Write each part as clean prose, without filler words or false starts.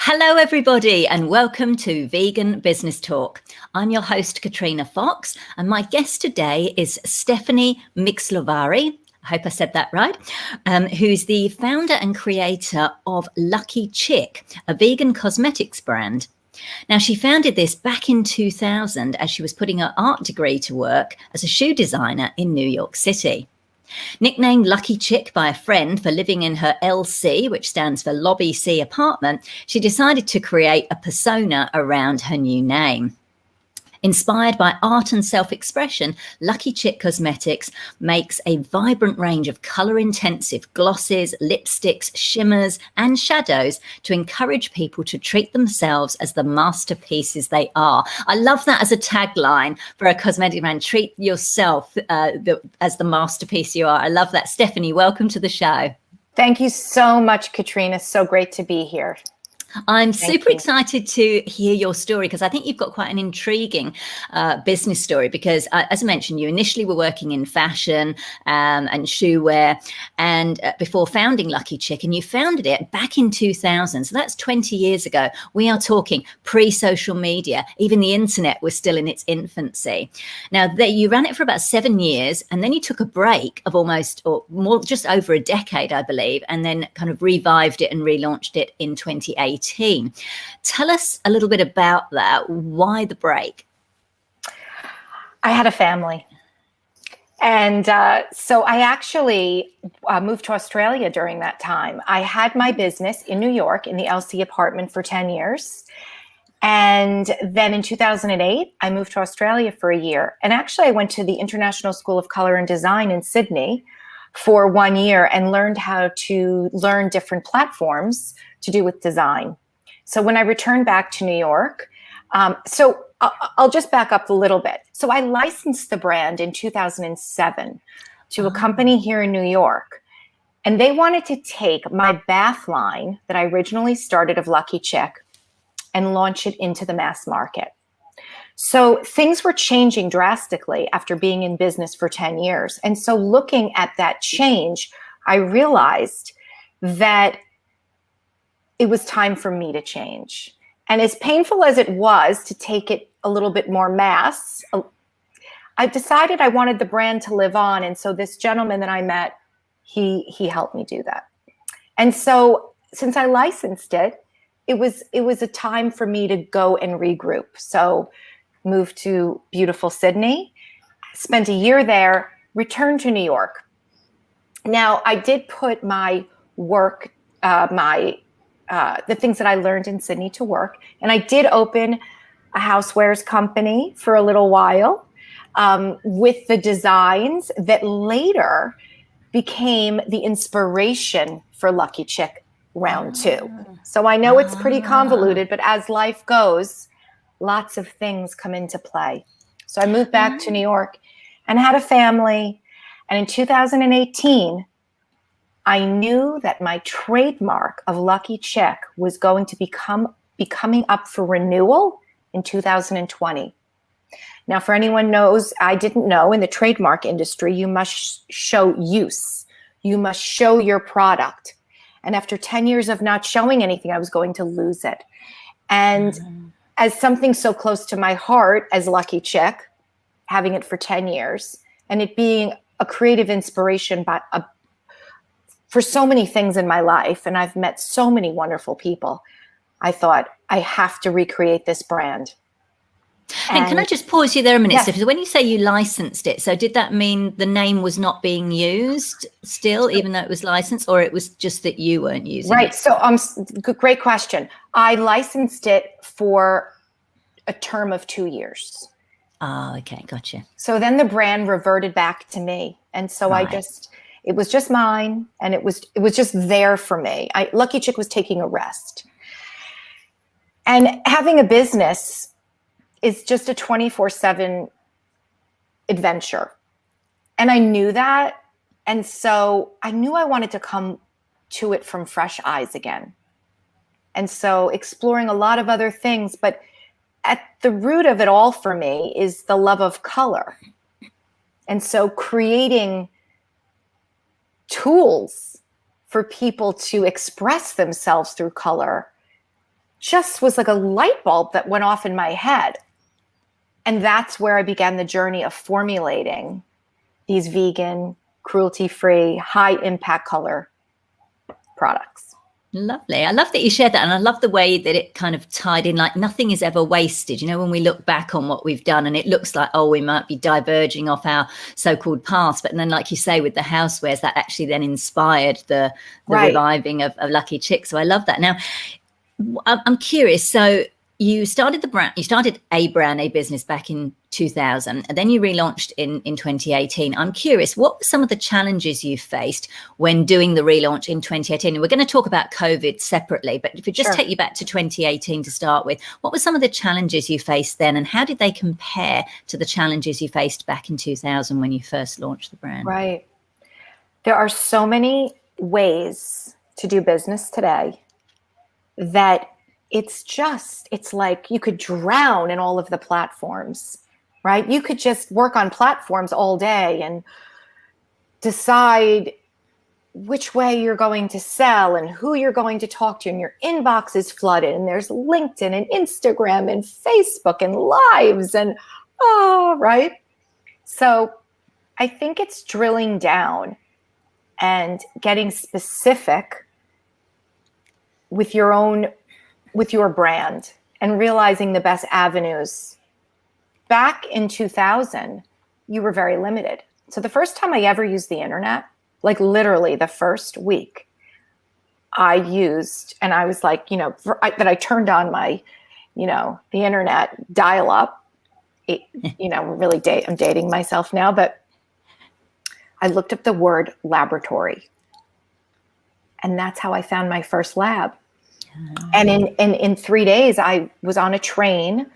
Hello, everybody, and welcome to Vegan Business Talk. I'm your host, Katrina Fox, and my guest today is Stephanie Miklosvary. I hope I said that right, who's the founder and creator of Lucky Chick, a vegan cosmetics brand. Now, she founded this back in 2000 as she was putting her art degree to work as a shoe designer in New York City. Nicknamed Lucky Chick by a friend for living in her LC, which stands for Lobby C apartment, she decided to create a persona around her new name. Inspired by art and self-expression, Lucky Chick Cosmetics makes a vibrant range of color-intensive glosses, lipsticks, shimmers, and shadows to encourage people to treat themselves as the masterpieces they are. I love that as a tagline for a cosmetic brand. Treat yourself as the masterpiece you are. I love that. Stephanie, welcome to the show. Thank you so much, Katrina. So great to be here. I'm super excited to hear your story because I think you've got quite an intriguing business story because, as I mentioned, you initially were working in fashion and shoe wear and before founding Lucky Chick, and you founded it back in 2000. So that's 20 years ago. We are talking pre-social media. Even the internet was still in its infancy. Now, you ran it for about 7 years, and then you took a break of almost or more, just over a decade, I believe, and then kind of revived it and relaunched it in 2018. Tell us a little bit about that. Why the break? I had a family. And so I actually moved to Australia during that time. I had my business in New York in the LC apartment for 10 years. And then in 2008, I moved to Australia for a year. And actually, I went to the International School of Color and Design in Sydney for 1 year and learned how to learn different platforms to do with design. So when I returned back to New York, so I'll just back up a little bit. So I licensed the brand in 2007 to a company here in New York. And they wanted to take my bath line that I originally started of Lucky Chick and launch it into the mass market. So things were changing drastically after being in business for 10 years. And so looking at that change, I realized that it was time for me to change. And as painful as it was to take it a little bit more mass, I decided I wanted the brand to live on. And so this gentleman that I met, he helped me do that. And so since I licensed it, it was a time for me to go and regroup. So moved to beautiful Sydney, spent a year there, returned to New York. Now I did put my work, the things that I learned in Sydney to work. And I did open a housewares company for a little while with the designs that later became the inspiration for Lucky Chick round 2. So I know it's pretty convoluted, but as life goes, lots of things come into play. So I moved back to New York and had a family. And in 2018, I knew that my trademark of Lucky Chick was going to be coming up for renewal in 2020. Now, for anyone knows, I didn't know, in the trademark industry, you must show use. You must show your product. And after 10 years of not showing anything, I was going to lose it. And as something so close to my heart as Lucky Chick, having it for 10 years, and it being a creative inspiration for so many things in my life, and I've met so many wonderful people, I thought, I have to recreate this brand. And can I just pause you there a minute? Yes. So when you say you licensed it, so did that mean the name was not being used still, even though it was licensed, or it was just that you weren't using it? Right. So great question. I licensed it for a term of 2 years. Oh, okay. Gotcha. So then the brand reverted back to me. And so it was just mine, and it was just there for me. Lucky Chick was taking a rest. And having a business is just a 24/7 adventure. And I knew that. And so I knew I wanted to come to it from fresh eyes again. And so exploring a lot of other things, but at the root of it all for me is the love of color. And so creating tools for people to express themselves through color just was like a light bulb that went off in my head. And that's where I began the journey of formulating these vegan, cruelty-free, high-impact color products. Lovely. I love that you shared that. And I love the way that it kind of tied in, like nothing is ever wasted. You know, when we look back on what we've done and it looks like, oh, we might be diverging off our so-called past. But then, like you say, with the housewares, that actually then inspired the Right. reviving of Lucky Chick. So I love that. Now, I'm curious. So you started a business back in 2000, and then you relaunched in 2018. I'm curious, what were some of the challenges you faced when doing the relaunch in 2018? And we're going to talk about COVID separately, but if we just take you back to 2018 to start with, what were some of the challenges you faced then, and how did they compare to the challenges you faced back in 2000 when you first launched the brand? Right. There are so many ways to do business today that it's like you could drown in all of the platforms, right? You could just work on platforms all day and decide which way you're going to sell and who you're going to talk to, and your inbox is flooded, and there's LinkedIn and Instagram and Facebook and lives and right? So I think it's drilling down and getting specific with your brand and realizing the best avenues. Back in 2000, you were very limited. So the first time I ever used the internet, like literally the first week I used, and I was like, that I turned on my, the internet dial up, I'm dating myself now, but I looked up the word laboratory, and that's how I found my first lab. And in 3 days, I was on a train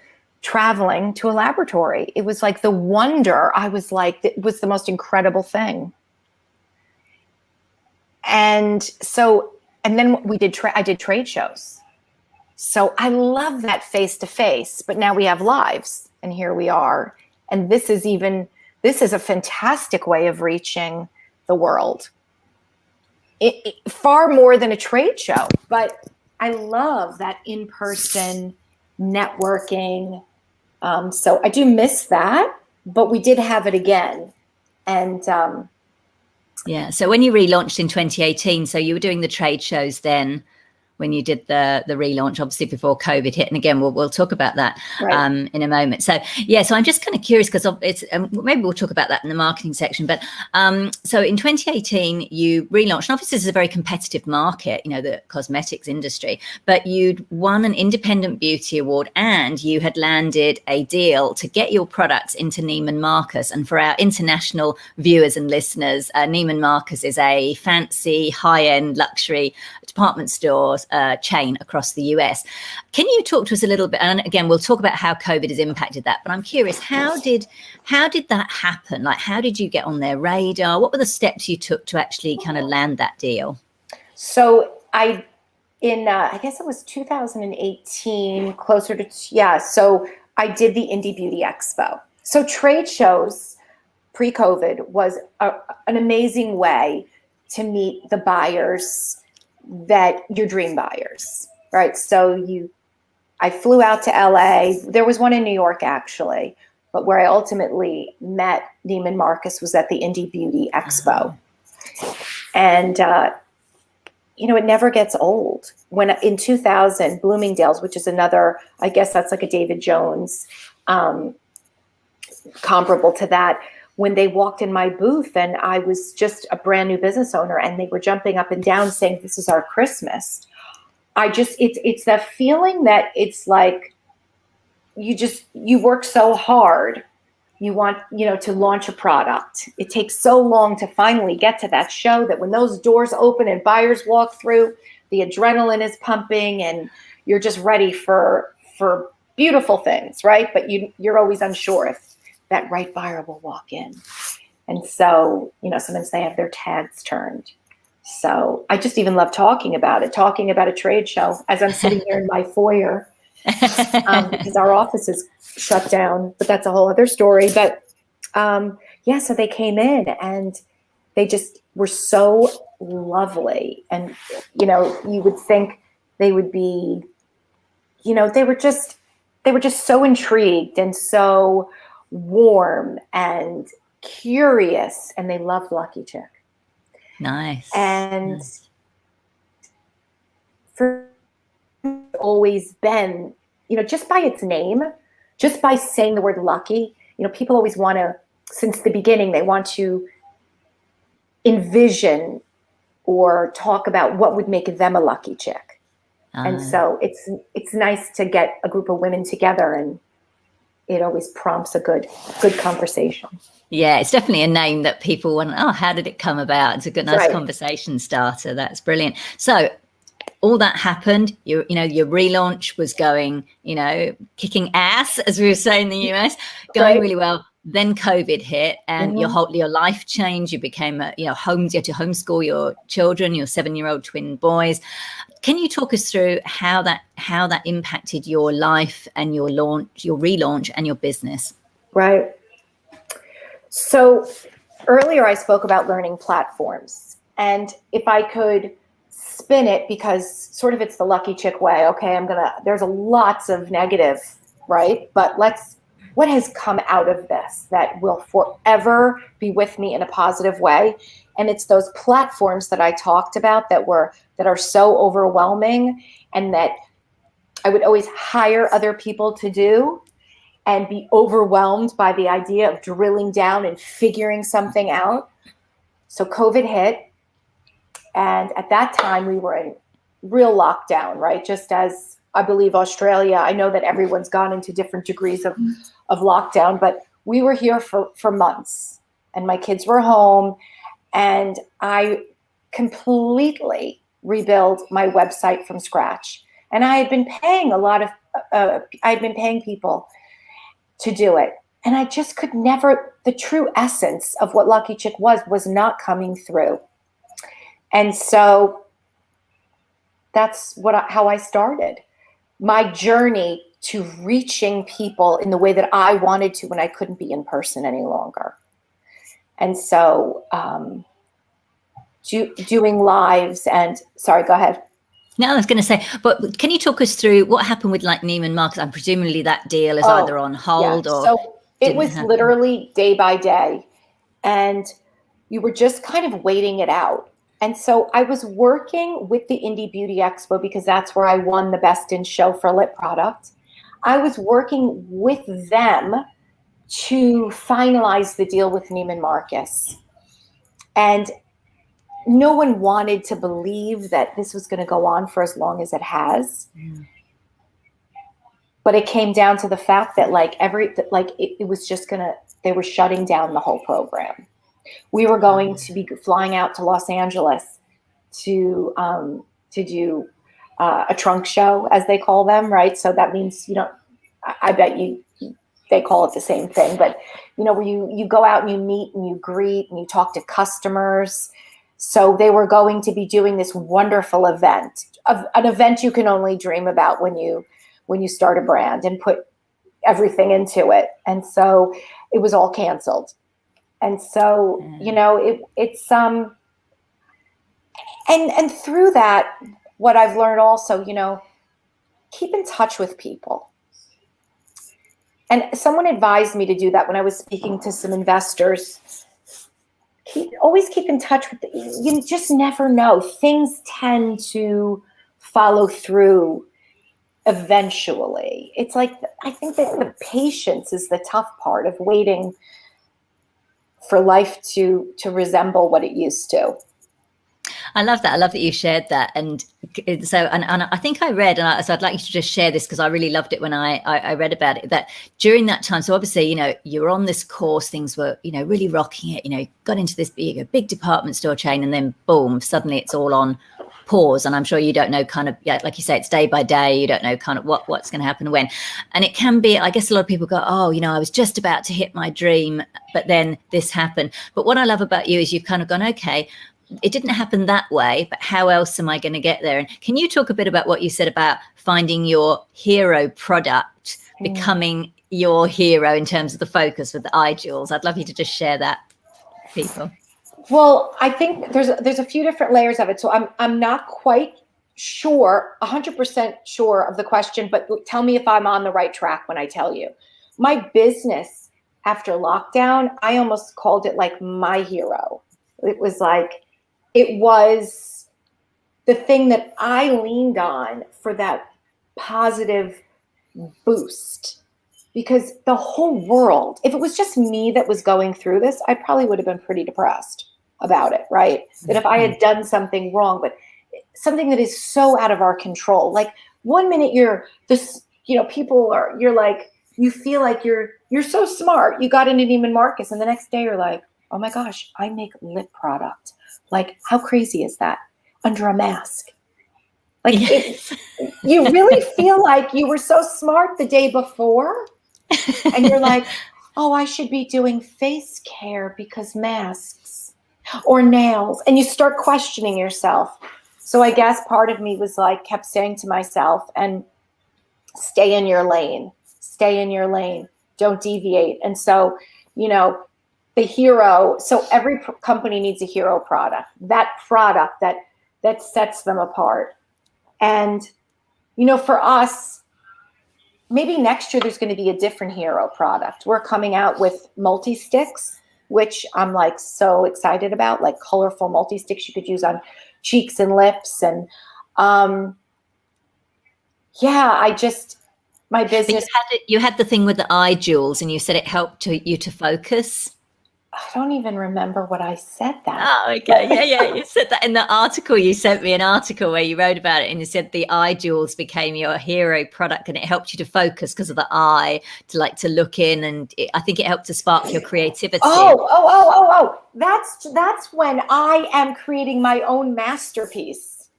traveling to a laboratory. It was like the wonder. I was like, it was the most incredible thing. And then I did trade shows. So I love that face-to-face, but now we have lives, and here we are. And this is a fantastic way of reaching the world. It far more than a trade show, but I love that in-person networking. So I do miss that, but we did have it again. And yeah. So when you relaunched in 2018, so you were doing the trade shows then when you did the relaunch, obviously before COVID hit. And again, we'll talk about that in a moment. So yeah, so I'm just kind of curious because it's maybe we'll talk about that in the marketing section. But so in 2018, you relaunched, and obviously this is a very competitive market, the cosmetics industry, but you'd won an Independent Beauty Award and you had landed a deal to get your products into Neiman Marcus. And for our international viewers and listeners, Neiman Marcus is a fancy high-end luxury department stores chain across the US. Can you talk to us a little bit? And again, we'll talk about how COVID has impacted that. But I'm curious, how did that happen? Like, how did you get on their radar? What were the steps you took to actually kind of land that deal? So I guess it was 2018, closer to So I did the Indie Beauty Expo. So trade shows pre-COVID was an amazing way to meet the buyers that your dream buyers, right? So I flew out to LA. There was one in New York actually, but where I ultimately met Neiman Marcus was at the Indie Beauty Expo. And, it never gets old. When in 2000, Bloomingdale's, which is another, I guess that's like a David Jones, comparable to that, when they walked in my booth and I was just a brand new business owner and they were jumping up and down saying, this is our Christmas. It's that feeling that it's like, you work so hard. You want, to launch a product. It takes so long to finally get to that show that when those doors open and buyers walk through, the adrenaline is pumping and you're just ready for beautiful things, right? But you're always unsure if that right buyer will walk in. And so, sometimes they have their tags turned. So I just even love talking about a trade show as I'm sitting here in my foyer because our office is shut down, but that's a whole other story. But so they came in and they just were so lovely. And, you would think they would be they were just so intrigued and so warm and curious, and they loved Lucky Chick. Nice. And nice. for always been, just by its name, just by saying the word lucky, people always want to, since the beginning, they want to envision or talk about what would make them a lucky chick. And so it's nice to get a group of women together, and it always prompts a good conversation. Yeah, it's definitely a name that people want. Oh, how did it come about? It's a good, nice conversation starter. That's brilliant. So all that happened. Your relaunch was going, kicking ass, as we would say in the US, going really well. Then COVID hit, and your life changed. You became you had to homeschool your children, your 7-year-old twin boys. Can you talk us through how that impacted your life and your relaunch and your business? Right. So earlier I spoke about learning platforms, and if I could spin it, because sort of it's the lucky chick way. Okay, there's lots of negative, right? But what has come out of this that will forever be with me in a positive way? And it's those platforms that I talked about that are so overwhelming, and that I would always hire other people to do and be overwhelmed by the idea of drilling down and figuring something out. So COVID hit. And at that time, we were in real lockdown, right? Just as I believe Australia, I know that everyone's gone into different degrees of lockdown, but we were here for months, and my kids were home, and I completely rebuilt my website from scratch. And I had been paying people to do it. And I just could never, the true essence of what Lucky Chick was not coming through. And so that's how I started my journey to reaching people in the way that I wanted to when I couldn't be in person any longer. And so doing lives and, sorry, go ahead. No, I was going to say, but can you talk us through what happened with Neiman Marcus? I'm presumably that deal is either on hold or. So it was literally day by day, and you were just kind of waiting it out. And so I was working with the Indie Beauty Expo, because that's where I won the Best in Show for lip product. I was working with them to finalize the deal with Neiman Marcus. And no one wanted to believe that this was going to go on for as long as it has. Mm. But it came down to the fact that it was just they were shutting down the whole program. We were going to be flying out to Los Angeles to do a trunk show, as they call them, right? So that means, I bet they call it the same thing, but where you go out and you meet and you greet and you talk to customers. So they were going to be doing this wonderful event, an event you can only dream about when you start a brand and put everything into it. And so it was all canceled. And so, it's and through that, what I've learned also, keep in touch with people. And someone advised me to do that when I was speaking to some investors. Always keep in touch with you just never know. Things tend to follow through eventually. It's like, I think that the patience is the tough part of waiting for life to resemble what it used to. I love that. I love that you shared that. And so, and I think I read, so I'd like you to just share this, because I really loved it when I read about it, that during that time, so obviously, you were on this course, things were, really rocking it, got into this big department store chain, and then boom, suddenly it's all on pause. And I'm sure you don't know like you say, it's day by day. You don't know kind of what's going to happen when. And it can be, I guess a lot of people go, oh, I was just about to hit my dream, but then this happened. But what I love about you is you've kind of gone, okay, it didn't happen that way, but how else am I going to get there? And can you talk a bit about what you said about finding your hero product, becoming your hero in terms of the focus with the eye jewels? I'd love you to just share that, people. Well, I think there's a few different layers of it. So I'm not quite sure, 100% sure of the question, but tell me if I'm on the right track when I tell you. My business after lockdown, I almost called it like my hero. It was the thing that I leaned on for that positive boost, because the whole world, if it was just me that was going through this, I probably would have been pretty depressed about it, right? That if I had done something wrong, but something that is so out of our control, like one minute you're this, you're like, you feel like you're so smart, you got into Neiman Marcus, and the next day you're like, oh my gosh, I make lip product. Like, how crazy is that? Under a mask. Like, Yes. You really feel like you were so smart the day before, and you're like, oh, I should be doing face care because masks, or nails, and you start questioning yourself. So I guess part of me was like, kept saying to myself, and stay in your lane, don't deviate. And so, the hero, so every company needs a hero product, that product that sets them apart. And, for us, maybe next year there's going to be a different hero product. We're coming out with multi-sticks, which I'm like so excited about, like colorful multi-sticks you could use on cheeks and lips. And my business. But you had the thing with the eye jewels, and you said it helped you to focus. I don't even remember what I said that. Oh, okay. Yeah. You said that in the article. You sent me an article where you wrote about it, and you said the eye jewels became your hero product, and it helped you to focus because of the eye, to look in, and I think it helped to spark your creativity. Oh. That's when I am creating my own masterpiece.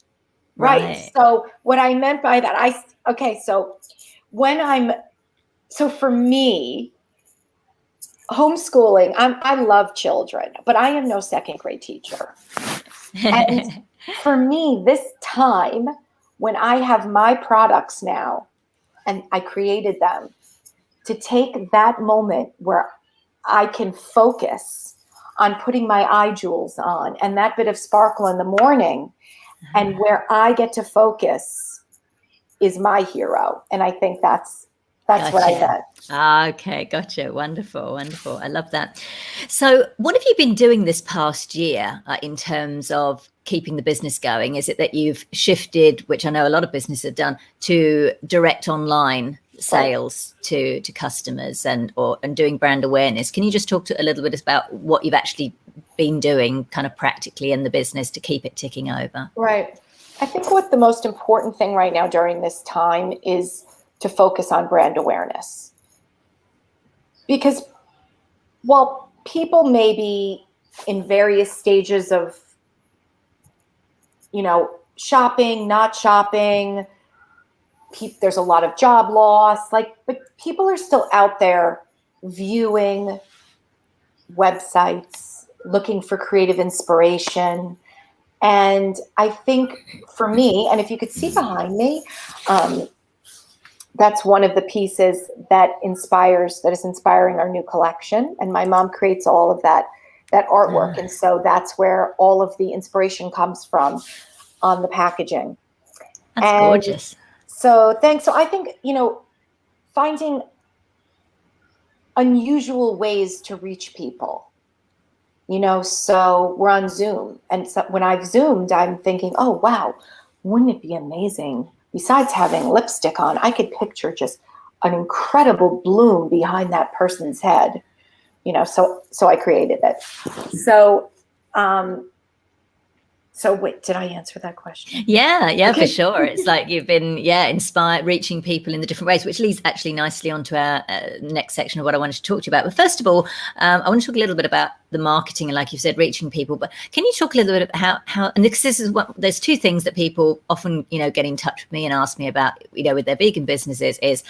Right. So what I meant by that, so for me, homeschooling, I love children, but I am no second grade teacher. And for me, this time when I have my products now, and I created them, to take that moment where I can focus on putting my eye jewels on and that bit of sparkle in the morning, and where I get to focus is my hero. And I think that's gotcha. What I meant. Okay, gotcha. Wonderful. I love that. So what have you been doing this past year in terms of keeping the business going? Is it that you've shifted, which I know a lot of businesses have done, to direct online sales to customers and doing brand awareness? Can you just talk a little bit about what you've actually been doing kind of practically in the business to keep it ticking over? Right. I think what the most important thing right now during this time is to focus on brand awareness. Because while people may be in various stages of, shopping, not shopping, there's a lot of job loss, but people are still out there viewing websites, looking for creative inspiration. And I think for me, and if you could see behind me, that's one of the pieces that is inspiring our new collection. And my mom creates all of that artwork. And so that's where all of the inspiration comes from on the packaging. That's gorgeous. So thanks. So I think, finding unusual ways to reach people, so we're on Zoom. And so when I've Zoomed, I'm thinking, oh, wow, wouldn't it be amazing? Besides having lipstick on, I could picture just an incredible bloom behind that person's head, so I created it. So wait, did I answer that question? Yeah, okay. For sure. It's like you've been, inspired, reaching people in the different ways, which leads actually nicely onto our next section of what I wanted to talk to you about. But first of all, I want to talk a little bit about the marketing and, like you said, reaching people. But can you talk a little bit about how and this is what, there's two things that people often, get in touch with me and ask me about, with their vegan businesses is,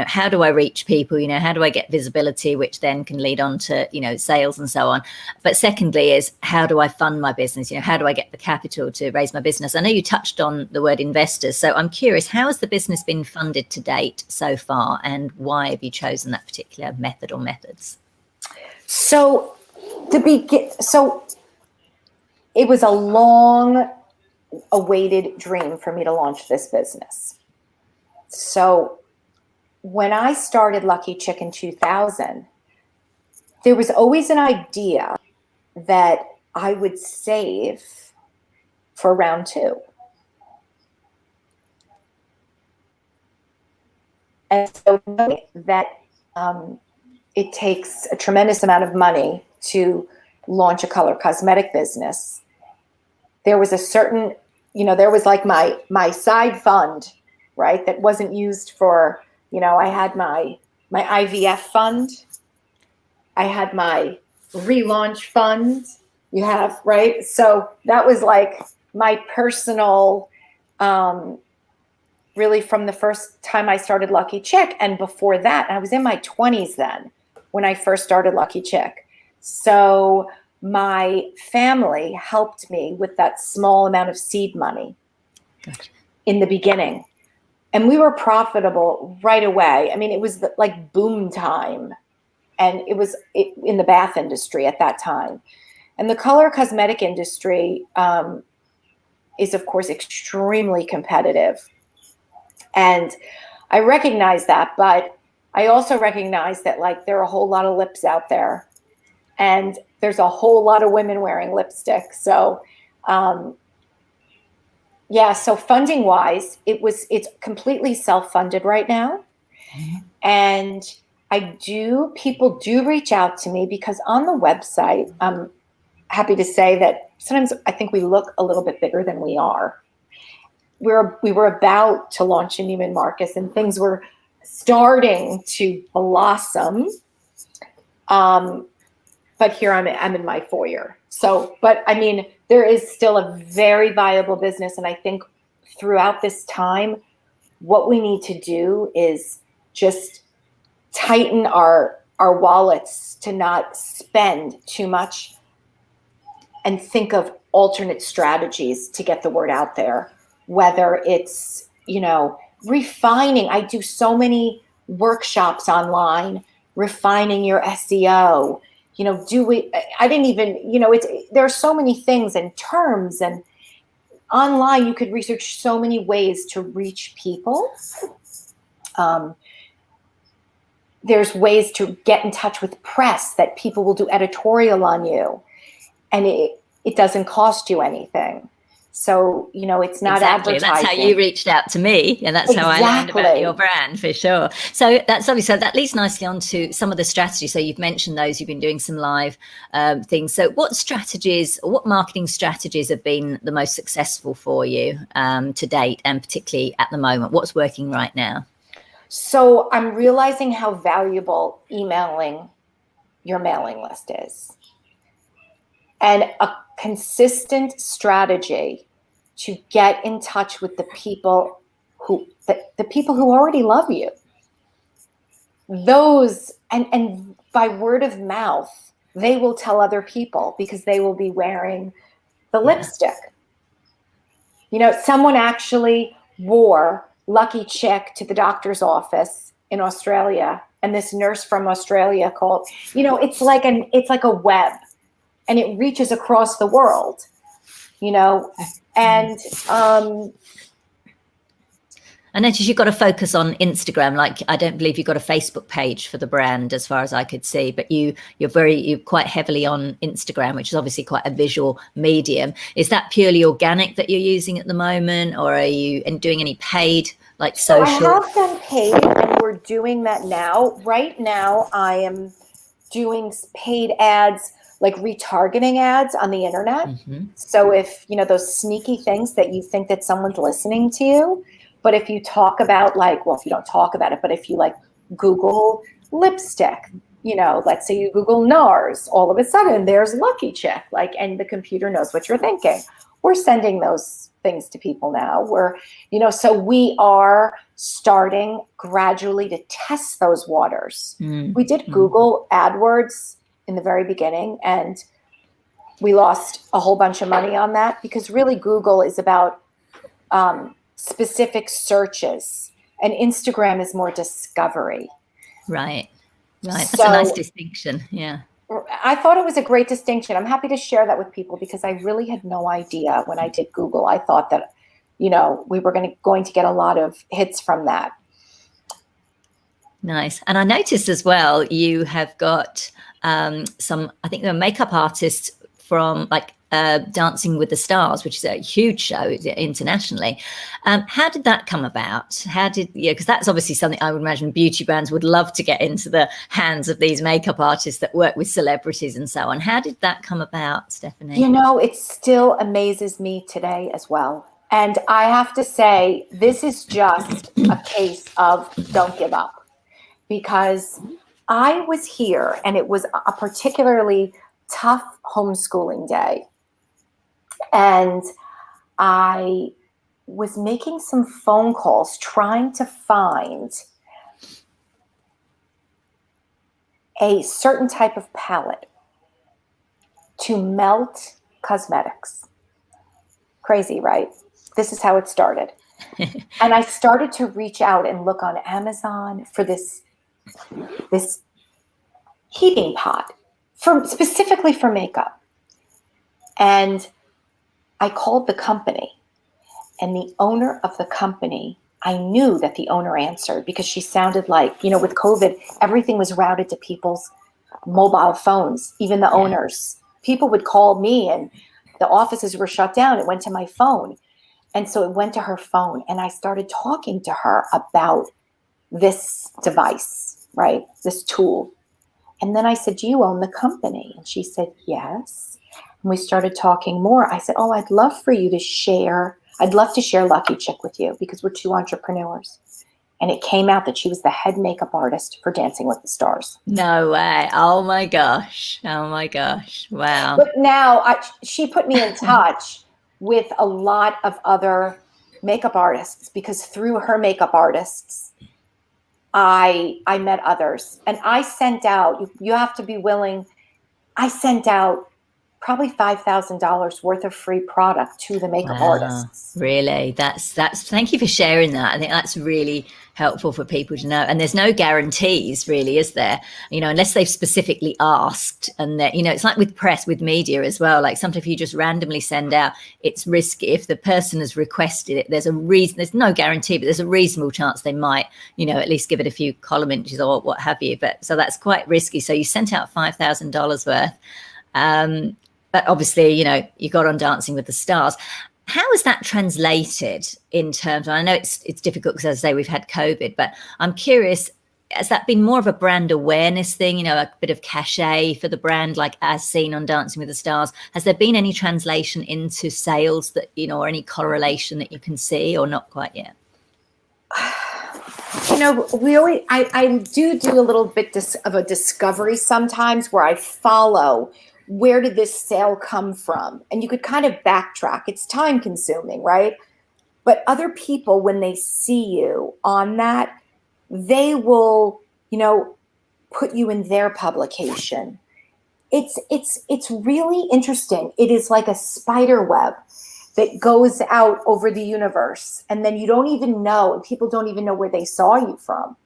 how do I reach people? How do I get visibility, which then can lead on to, sales and so on. But secondly is, how do I fund my business? How do I get the capital to raise my business? I know you touched on the word investors. So I'm curious, how has the business been funded to date so far? And why have you chosen that particular method or methods? So it was a long awaited dream for me to launch this business. So when I started Lucky Chick in 2000, there was always an idea that I would save for round two. And so that it takes a tremendous amount of money to launch a color cosmetic business. There was a certain, there was like my side fund, right? That wasn't used for, I had my IVF fund. I had my relaunch fund. You have, right? So that was like my personal, really from the first time I started Lucky Chick. And before that, I was in my 20s then when I first started Lucky Chick. So my family helped me with that small amount of seed money in the beginning. And we were profitable right away. I mean, it was like boom time. And it was in the bath industry at that time. And the color cosmetic industry is, of course, extremely competitive. And I recognize that, but I also recognize that like there are a whole lot of lips out there, and there's a whole lot of women wearing lipstick. So, so funding wise, it's completely self-funded right now. Mm-hmm. And people do reach out to me because on the website, I'm happy to say that sometimes I think we look a little bit bigger than we are. We were about to launch in Neiman Marcus and things were starting to blossom. But here I'm in my foyer. So, but I mean, there is still a very viable business. And I think throughout this time, what we need to do is just tighten our wallets to not spend too much and think of alternate strategies to get the word out there. Whether it's, refining. I do so many workshops online, refining your SEO. I didn't even, there are so many things and terms, and online you could research so many ways to reach people. There's ways to get in touch with press that people will do editorial on you, and it doesn't cost you anything. So, it's not exactly. advertising. That's how you reached out to me. And that's how I learned about your brand, for sure. So that's obviously, so that leads nicely on to some of the strategies. So you've mentioned those, you've been doing some live things. So what strategies, or what marketing strategies have been the most successful for you to date, and particularly at the moment? What's working right now? So I'm realizing how valuable emailing your mailing list is. And a consistent strategy to get in touch with the people who already love you. Those, and by word of mouth, they will tell other people because they will be wearing the lipstick. Someone actually wore Lucky Chick to the doctor's office in Australia, and this nurse from Australia called, it's like a web. And it reaches across the world, and I noticed you've got to focus on Instagram. Like, I don't believe you've got a Facebook page for the brand, as far as I could see, but you're quite heavily on Instagram, which is obviously quite a visual medium. Is that purely organic that you're using at the moment, or are you doing any paid, like social? So I have done paid, and we're doing that now. Right now, I am doing paid ads, like retargeting ads on the internet. Mm-hmm. So if, those sneaky things that you think that someone's listening to you, but if you talk about if you don't talk about it, but if you Google lipstick, let's say you Google NARS, all of a sudden there's Lucky Chick, and the computer knows what you're thinking. We're sending those things to people now. So we are starting gradually to test those waters. Mm-hmm. We did Google AdWords in the very beginning, and we lost a whole bunch of money on that because really Google is about specific searches, and Instagram is more discovery. Right. That's a nice distinction. Yeah. I thought it was a great distinction. I'm happy to share that with people because I really had no idea when I did Google. I thought that, we were going to get a lot of hits from that. Nice. And I noticed as well, you have got some, I think, the makeup artists from like Dancing with the Stars, which is a huge show internationally. How did that come about? Because that's obviously something I would imagine beauty brands would love to get into the hands of these makeup artists that work with celebrities and so on. How did that come about, Stephanie? It still amazes me today as well. And I have to say, this is just a case of don't give up. Because I was here and it was a particularly tough homeschooling day. And I was making some phone calls trying to find a certain type of palette to melt cosmetics. Crazy, right? This is how it started. And I started to reach out and look on Amazon for this heating pot specifically for makeup. And I called the company, and the owner of the company, I knew that the owner answered because she sounded like, with COVID, everything was routed to people's mobile phones, even the owners. People would call me and the offices were shut down. It went to my phone. And so it went to her phone, and I started talking to her about this device, right? This tool. And then I said, do you own the company? And she said, yes. And we started talking more. I said, I'd love to share Lucky Chick with you because we're two entrepreneurs. And it came out that she was the head makeup artist for Dancing with the Stars. No way. Oh my gosh. Wow. But now she put me in touch with a lot of other makeup artists because through her makeup artists, I met others, and I sent out, you have to be willing, I sent out probably $5,000 worth of free product to the makeup artists. Really? That's thank you for sharing that. I think that's really helpful for people to know. And there's no guarantees really, is there? Unless they've specifically asked, and that, it's like with press, with media as well. Like sometimes if you just randomly send out, it's risky. If the person has requested it, there's a reason, there's no guarantee, but there's a reasonable chance they might, at least give it a few column inches or what have you. But so that's quite risky. So you sent out $5,000 worth. But obviously, you got on Dancing with the Stars. How is that translated in terms of, I know it's difficult because, as I say, we've had COVID, but I'm curious, has that been more of a brand awareness thing, a bit of cachet for the brand, like as seen on Dancing with the Stars? Has there been any translation into sales that, or any correlation that you can see, or not quite yet? I do a little bit of a discovery sometimes where I follow where did this sale come from? And you could kind of backtrack. It's time consuming, right? But other people, when they see you on that, they will, put you in their publication. It's really interesting. It is like a spider web that goes out over the universe. And then you don't even know, and people don't even know where they saw you from.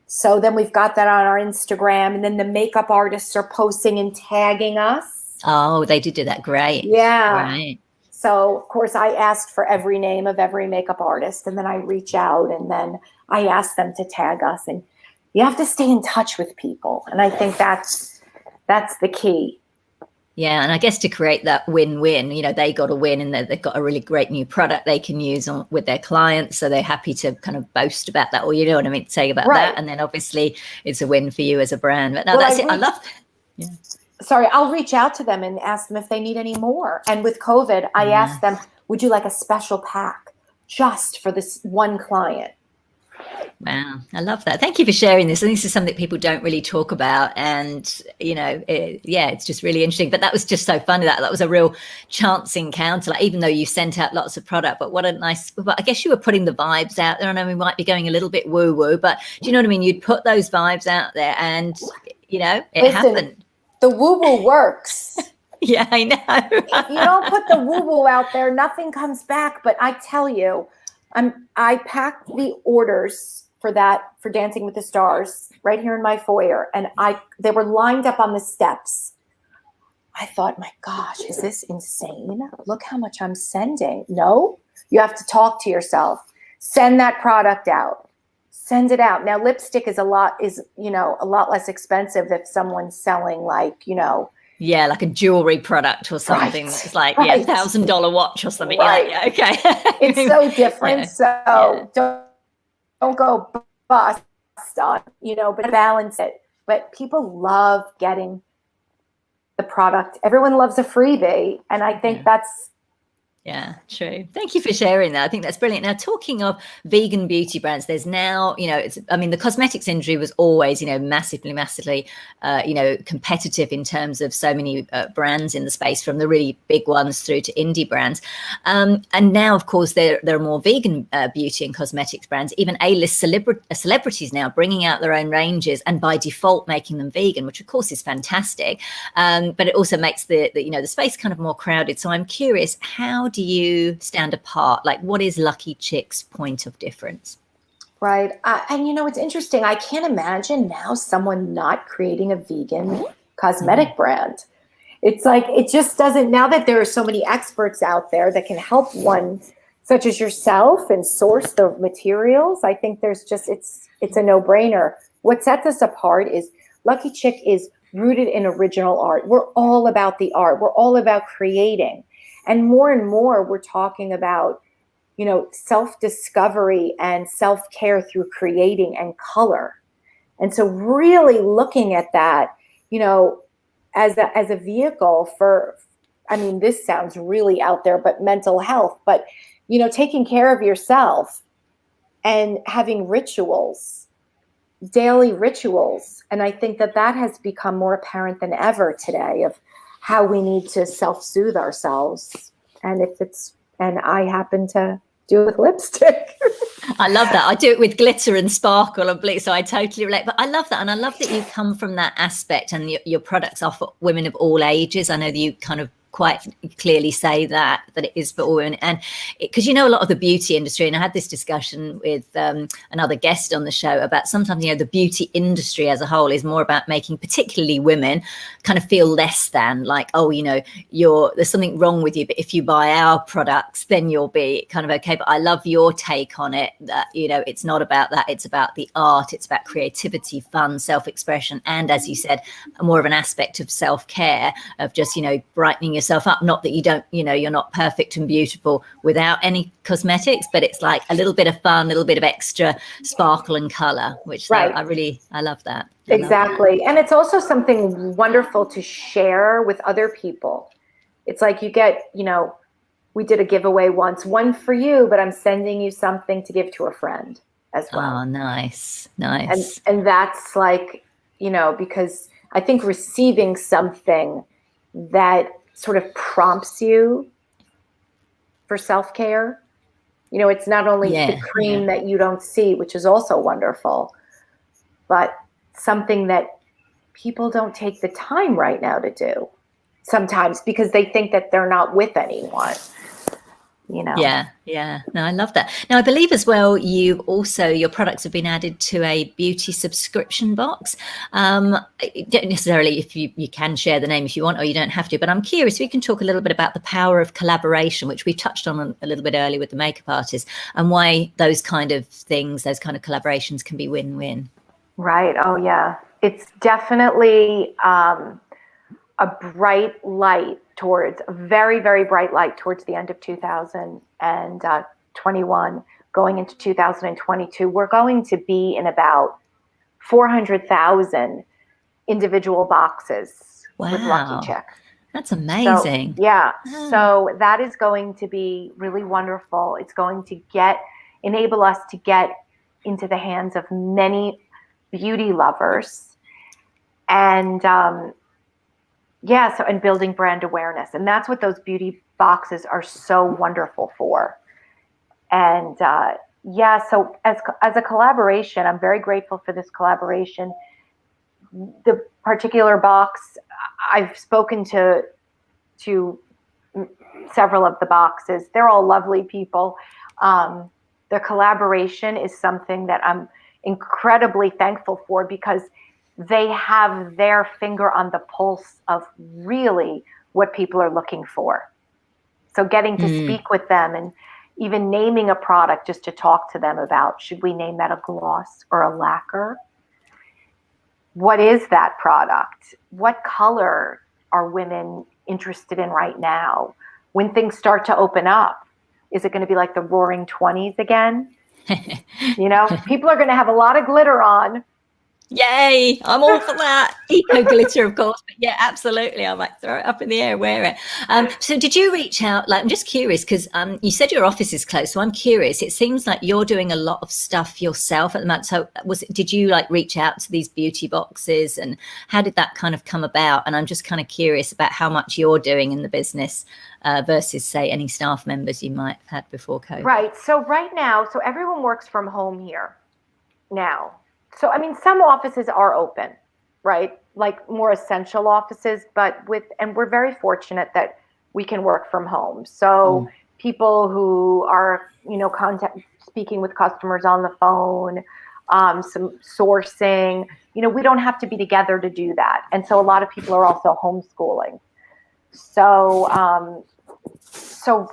So then we've got that on our Instagram, and then the makeup artists are posting and tagging us. Oh, they did do that. Great. Yeah. Right. So, of course, I asked for every name of every makeup artist, and then I reach out, and then I ask them to tag us. And you have to stay in touch with people. And I think that's the key. Yeah, and I guess to create that win-win, they got a win and they've got a really great new product they can use with their clients. So they're happy to kind of boast about that, or say about that. And then obviously it's a win for you as a brand. But no, that's it. I love that. Yeah. Sorry, I'll reach out to them and ask them if they need any more. And with COVID, I asked them, would you like a special pack just for this one client? Wow, I love that. Thank you for sharing this. I think this is something that people don't really talk about, and it's just really interesting. But that was just so funny. That was a real chance encounter. Like, even though you sent out lots of product, but what a nice. But I guess you were putting the vibes out there. I know we might be going a little bit woo woo, but do you know what I mean? You'd put those vibes out there, and it happened. The woo woo works. Yeah, I know. If you don't put the woo woo out there, nothing comes back. But I tell you, I packed the orders for Dancing with the Stars right here in my foyer, and they were lined up on the steps. I thought, my gosh, is this insane? Look how much I'm sending. No, you have to talk to yourself. Send that product out. Send it out. Now, lipstick is a lot less expensive if someone's selling like, yeah, like a jewelry product or something. Right, It's like, right. $1,000 watch or something. Right. Yeah, okay. It's so different. So don't go bust on, but balance it. But people love getting the product. Everyone loves a freebie. And I think that's, yeah, true. Thank you for sharing that. I think that's brilliant. Now, talking of vegan beauty brands, there's now, the cosmetics industry was always, massively, competitive in terms of so many brands in the space, from the really big ones through to indie brands. And now, of course, there are more vegan beauty and cosmetics brands, even A-list celebrities now bringing out their own ranges and by default making them vegan, which of course is fantastic. But it also makes the space kind of more crowded. So I'm curious, how do you stand apart? Like, what is Lucky Chick's point of difference? Right. And it's interesting. I can't imagine now someone not creating a vegan cosmetic brand. It's like, it just doesn't, now that there are so many experts out there that can help one, such as yourself, and source the materials, I think there's just, it's a no-brainer. What sets us apart is Lucky Chick is rooted in original art. We're all about the art. We're all about creating. And more, we're talking about, self-discovery and self-care through creating and color. And so really looking at that, as a vehicle for, this sounds really out there, but mental health, but, taking care of yourself and having rituals, daily rituals. And I think that has become more apparent than ever today, of how we need to self-soothe ourselves. And I happen to do it with lipstick. I love that. I do it with glitter and sparkle and bleach, so I totally relate. But I love that. And I love that you come from that aspect, and your products are for women of all ages. I know that you kind of quite clearly say that it is for all women, and because a lot of the beauty industry, and I had this discussion with another guest on the show about sometimes the beauty industry as a whole is more about making particularly women kind of feel less than, like, there's something wrong with you, but if you buy our products then you'll be kind of okay. But I love your take on it, that it's not about that. It's about the art, it's about creativity, fun, self-expression, and as you said, more of an aspect of self-care, of just brightening yourself up. Not that you don't, you're not perfect and beautiful without any cosmetics, but it's like a little bit of fun, a little bit of extra sparkle and color, which right. I love that. Exactly. And it's also something wonderful to share with other people. It's like you get, we did a giveaway once, one for you, but I'm sending you something to give to a friend as well. Oh, nice. And that's like, because I think receiving something that sort of prompts you for self-care. It's not only the cream that you don't see, which is also wonderful, but something that people don't take the time right now to do sometimes because they think that they're not with anyone. Yeah. No, I love that. Now, I believe as well, your products have been added to a beauty subscription box. Don't necessarily, if you can share the name if you want, or you don't have to, but I'm curious, we can talk a little bit about the power of collaboration, which we touched on a little bit earlier with the makeup artist, and why those kind of things, those kind of collaborations can be win-win. Right. Oh, yeah. It's definitely a bright light towards a very, very bright light towards the end of 2021, going into 2022. We're going to be in about 400,000 individual boxes with Lucky Chick. That's amazing. So that is going to be really wonderful. It's going to enable us to get into the hands of many beauty lovers, and and building brand awareness. And that's what those beauty boxes are so wonderful for. And so as a collaboration, I'm very grateful for this collaboration. The particular box, I've spoken to several of the boxes. They're all lovely people. The collaboration is something that I'm incredibly thankful for, because they have their finger on the pulse of really what people are looking for. So getting to speak with them and even naming a product just to talk to them about, should we name that a gloss or a lacquer? What is that product? What color are women interested in right now? When things start to open up, is it going to be like the roaring 20s again? People are going to have a lot of glitter on. Yay, I'm all for that. Eco glitter, of course. But yeah, absolutely. I might throw it up in the air, wear it. So did you reach out? Like, I'm just curious because you said your office is closed. So I'm curious. It seems like you're doing a lot of stuff yourself at the moment. So did you like reach out to these beauty boxes, and how did that kind of come about? And I'm just kind of curious about how much you're doing in the business versus, say, any staff members you might have had before COVID. Right. So right now, everyone works from home here now. So, I mean, some offices are open, right? Like more essential offices, and we're very fortunate that we can work from home. So people who are, speaking with customers on the phone, some sourcing, we don't have to be together to do that. And so a lot of people are also homeschooling. So, so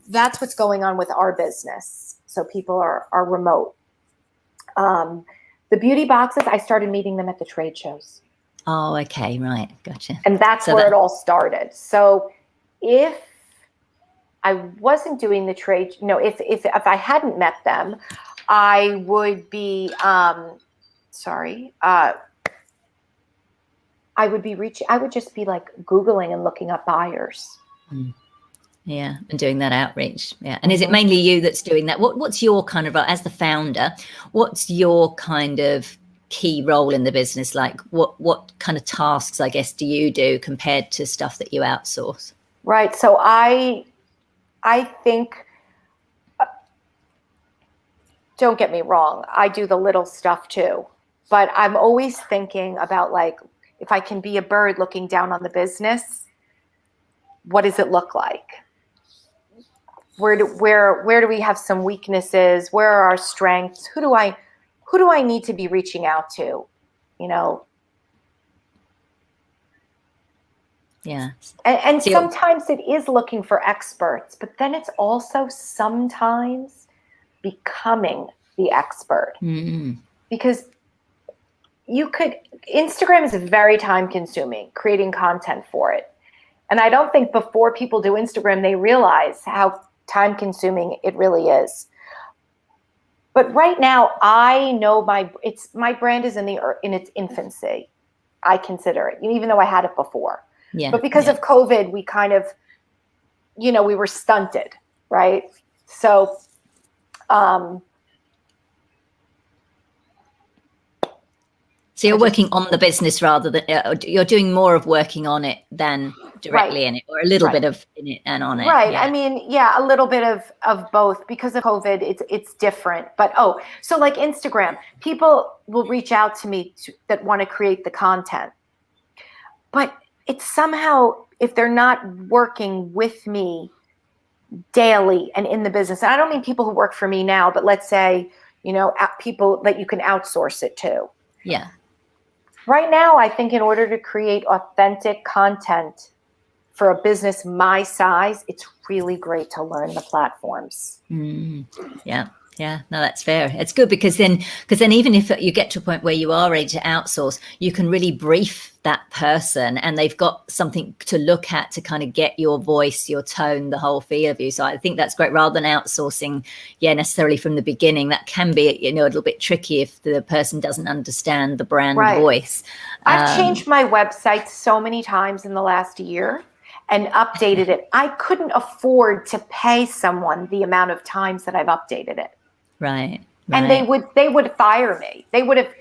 that's what's going on with our business. So people are remote. The beauty boxes, I started meeting them at the trade shows. Oh, okay. Right. Gotcha. And that's where it all started. So if I wasn't doing the trade, if I hadn't met them, I would be, I would just be like Googling and looking up buyers. Yeah, and doing that outreach. Yeah. And is it mainly you that's doing that? What's your kind of, as the founder, what's your kind of key role in the business? Like what kind of tasks, I guess, do you do compared to stuff that you outsource? Right. So I think, don't get me wrong, I do the little stuff too, but I'm always thinking about, like, if I can be a bird looking down on the business, what does it look like? Where do we have some weaknesses? Where are our strengths? Who do I need to be reaching out to? Yeah. And sometimes it is looking for experts, but then it's also sometimes becoming the expert. Because Instagram is very time consuming, creating content for it. And I don't think before people do Instagram, they realize how time consuming it really is. But right now, I know my brand is in its infancy. I consider it, even though I had it before. Yeah. But because of COVID, we kind of, we were stunted, right? So, so you're working on the business rather than you're doing more of working on it than directly in it, or a little bit of in it and on it. Right. Yeah. I mean, a little bit of both. Because of COVID, it's different. But so like Instagram, people will reach out to me that want to create the content. But it's somehow, if they're not working with me daily and in the business, and I don't mean people who work for me now, but let's say, people that you can outsource it to. Yeah. Right now, I think in order to create authentic content for a business my size, it's really great to learn the platforms. Yeah. Yeah, no, that's fair. It's good because then even if you get to a point where you are ready to outsource, you can really brief that person and they've got something to look at to kind of get your voice, your tone, the whole feel of you. So I think that's great rather than outsourcing, necessarily from the beginning. That can be, a little bit tricky if the person doesn't understand the brand voice. I've changed my website so many times in the last year and updated it. I couldn't afford to pay someone the amount of times that I've updated it. Right. And they would fire me. I would have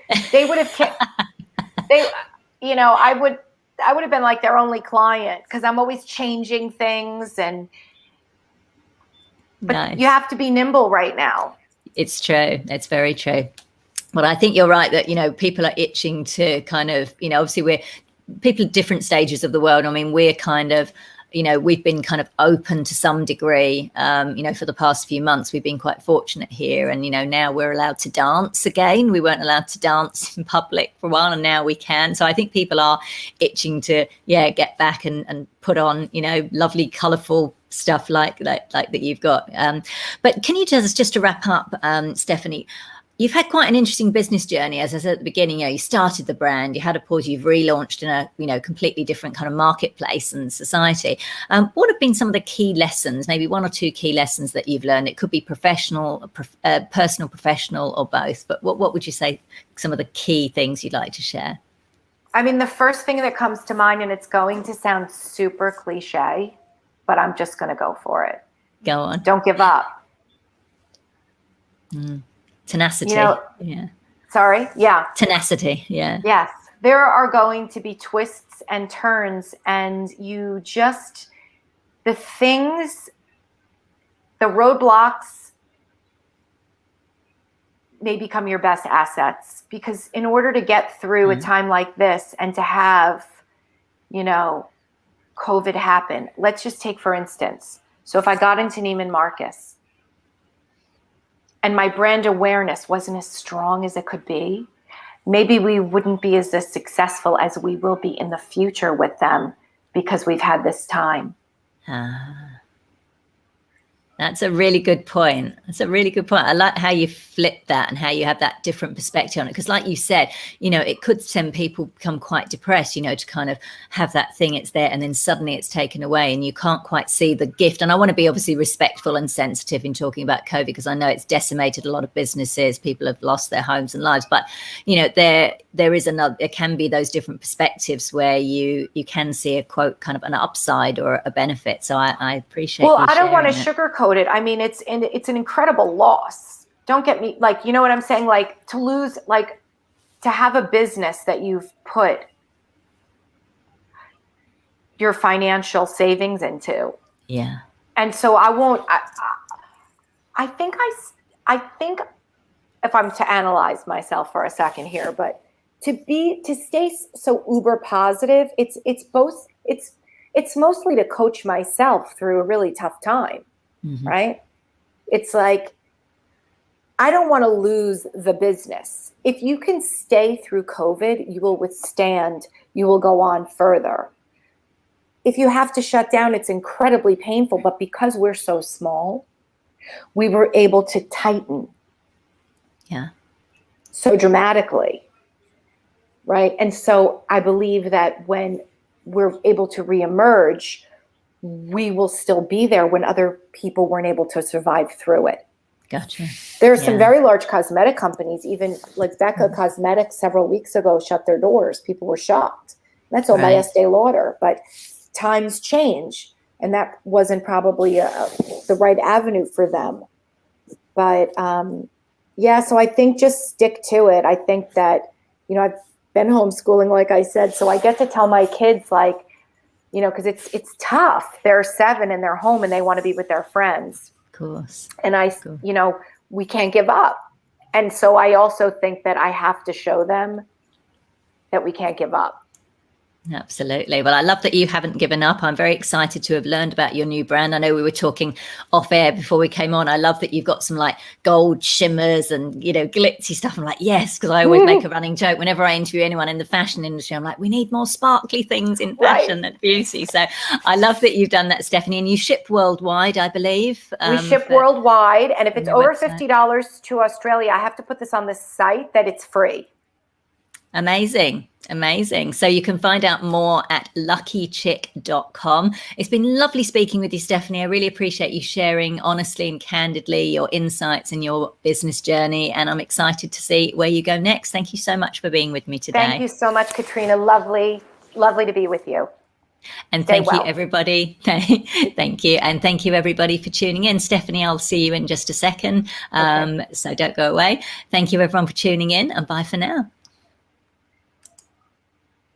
been like their only client because I'm always changing things but you have to be nimble right now. It's true. It's very true. But I think you're right that, people are itching to kind of, obviously we're people at different stages of the world. I mean, we're kind of you know, we've been kind of open to some degree, you know, for the past few months. We've been quite fortunate here. And, you know, now we're allowed to dance again. We weren't allowed to dance in public for a while, and now we can. So I think people are itching to, get back and put on, you know, lovely, colourful stuff like that you've got. But can you just to wrap up, Stephanie, you've had quite an interesting business journey. As I said at the beginning, you started the brand, you had a pause, you've relaunched in a, completely different kind of marketplace and society. What have been some of the key lessons, maybe one or two key lessons that you've learned? It could be personal, professional, or both. But what would you say some of the key things you'd like to share? I mean, the first thing that comes to mind, and it's going to sound super cliche, but I'm just going to go for it. Go on. Don't give up. Tenacity. Sorry. Yeah. Tenacity. Yeah. Yes. There are going to be twists and turns, and the roadblocks may become your best assets, because in order to get through a time like this and to have, COVID happen, let's just take, for instance, so if I got into Neiman Marcus and my brand awareness wasn't as strong as it could be, maybe we wouldn't be as successful as we will be in the future with them, because we've had this time. That's a really good point. I like how you flip that and how you have that different perspective on it. Because like you said, it could send people become quite depressed, to kind of have that thing, it's there, and then suddenly it's taken away and you can't quite see the gift. And I want to be obviously respectful and sensitive in talking about COVID, because I know it's decimated a lot of businesses. People have lost their homes and lives. But, there can be those different perspectives where you can see a quote, kind of an upside or a benefit. So I appreciate. Well, I don't want to sugarcoat it. I mean, it's an incredible loss. Don't get me, you know what I'm saying? To lose, to have a business that you've put your financial savings into. Yeah. And so I think if I'm to analyze myself for a second here, but to stay so uber positive, it's mostly to coach myself through a really tough time. Right? It's I don't want to lose the business. If you can stay through COVID, you will withstand, you will go on further. If you have to shut down, it's incredibly painful, but because we're so small, we were able to tighten. Yeah. So dramatically. Right? And so I believe that when we're able to reemerge, we will still be there when other people weren't able to survive through it. Gotcha. There are some very large cosmetic companies, even like Becca Cosmetics several weeks ago shut their doors. People were shocked. That's all by Estee Lauder. But times change, and that wasn't probably the right avenue for them. But so I think just stick to it. I think that, I've been homeschooling, like I said, so I get to tell my kids, because it's tough. They're 7 and they're home and they want to be with their friends. Of course. And we can't give up. And so I also think that I have to show them that we can't give up. Absolutely. Well, I love that you haven't given up. I'm very excited to have learned about your new brand. I know we were talking off air before we came on. I love that you've got some gold shimmers and, glitzy stuff. I'm like, yes, because I always make a running joke whenever I interview anyone in the fashion industry. I'm like, we need more sparkly things in fashion and beauty. So I love that you've done that, Stephanie. And you ship worldwide, I believe. We ship worldwide. And if it's over $50 to Australia, I have to put this on the site that it's free. Amazing. So you can find out more at luckychick.com. It's been lovely speaking with you, Stephanie. I really appreciate you sharing honestly and candidly your insights and your business journey. And I'm excited to see where you go next. Thank you so much for being with me today. Thank you so much, Katrina. Lovely to be with you. And thank you, everybody. Thank you. And thank you, everybody, for tuning in. Stephanie, I'll see you in just a second. So don't go away. Thank you, everyone, for tuning in, and bye for now.